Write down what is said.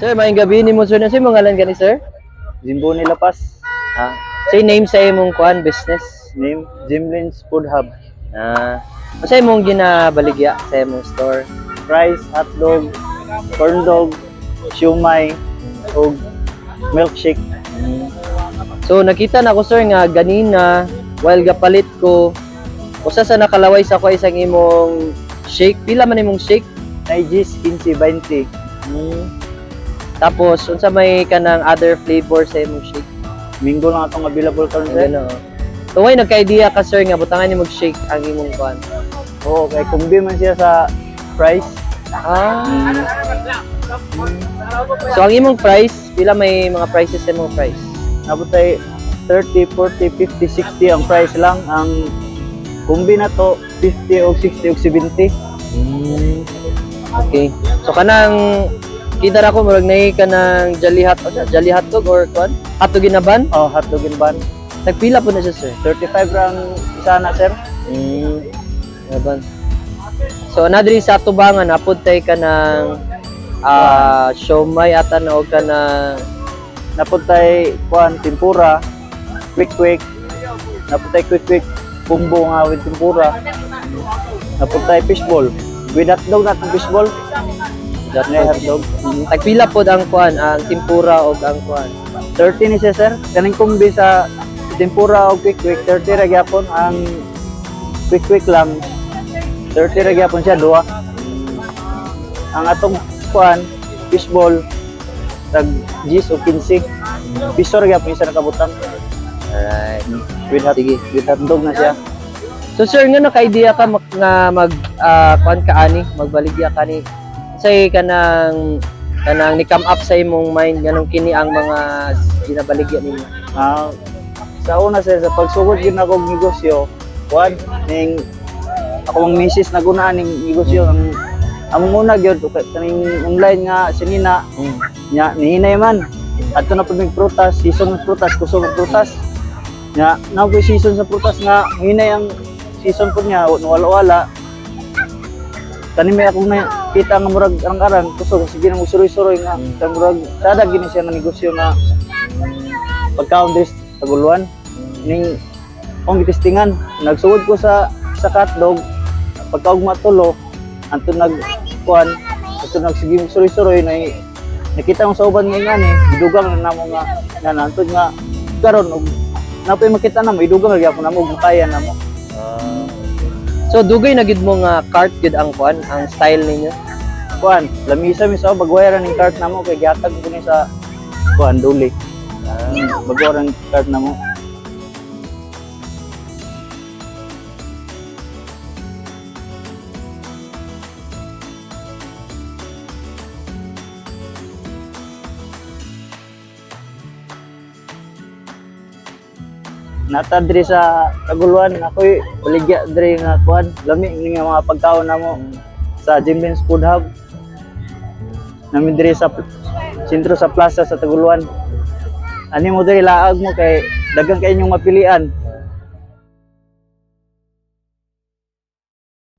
Sir, maayong gabi ni mo sir. Nasa mga ngalan gani sir? Jimbo ni Lapas. Ah, say name sa imong kuan business. Name, Jimlin's Food Hub. Sa imong ginabaligya sa imong store. Fries, hotdog, corn dog, siumay, o milkshake. So nakita na ko sir nga ganina while gapalit ko usa sa nakalaway sa ko isang imong shake. Pila man imong shake? Naijis, 15-20. Tapos unsa may kanang other flavor sa imong shake? Minggo lang itong available karon sir. Ano? So why nagka-idea ka sir nga butangan ni mag shake ang imong kuan? Oo, kay kumbi man siya sa fries. So ang imong price, pila may mga prices sa imong price? Nabutay 30, 40, 50, 60 ang price lang. Ang kumbi na to 50 o 60 o 70. Okay. So kanang kita ra ko murag nahi kanang jolly hotdog or kuan? Hotdog ginaban? Oh, hotdog and bun. Nagpila po na siya sir. 35 rang isa na sir. Ginaban. So na diri sa tubangan napud tay kanang siomay ata na og kanang Naputay kuan tempura, quick. Naputay quick combo nga with tempura. Naputay fishball. With hotdog na itong fishball. that May hotdog. Tagpila pod ang kuan, ang tempura og ang kuan. 30 ni siya sir. Kaning kumbi sa tempura o quick 30 ra gyapon. Ang quick lang 30 ra gyapon siya duha. Ang atong kuan fishball tag 10 o 15. Piso ra gyapon isa nakabutang. Alright. With hotdog na siya. So sir, nga naka-idea ka nga mag kuan ka ani, magbaligya ka ni say kanang ni come up sa imong mind nganong kini ang mga ginabaligya ninyo. Sa una sir, sa pagsugod yun ako negosyo, kuan ning ako ang misis na gunaan ning negosyo ang muna gyud kaning online nga sinina nya nihinay man adto na pud mig prutas, season ng prutas, kusog ng prutas nya na po season sa prutas nga hinay ang season pud niya wala kani may akong kita nga murag arang-arang kusog sige nang usuroy-suroy nga murag sada gini siya nga negosyo nga pagkaon dis Taguluan ning kung gitistingan nagsugod ko sa hotdog pagkaugma tulo anto nagkuan anto nagsigim suroy-suroy na nakita mo sa uban nga ngani idugang na namo nga nanantod nga karon og napay makita na mo idugang lagi ako namo kaya namo. So dugay na gid mo nga cart gid ang kuan, ang style ninyo. Kuan lamisa mi sa bagwayra ning cart namo kay gihatag ko ni sa kuan duli. Bagwayra ning cart namo. Nata diri sa Taguluan ako'y baligya diri nga kuan lami ning mga pagkaon namo sa Jimlin's Food Hub. Nami diri sa sentro sa plaza sa Taguluan. Ani mo diri laag mo kay daghang kay inyong mapilian.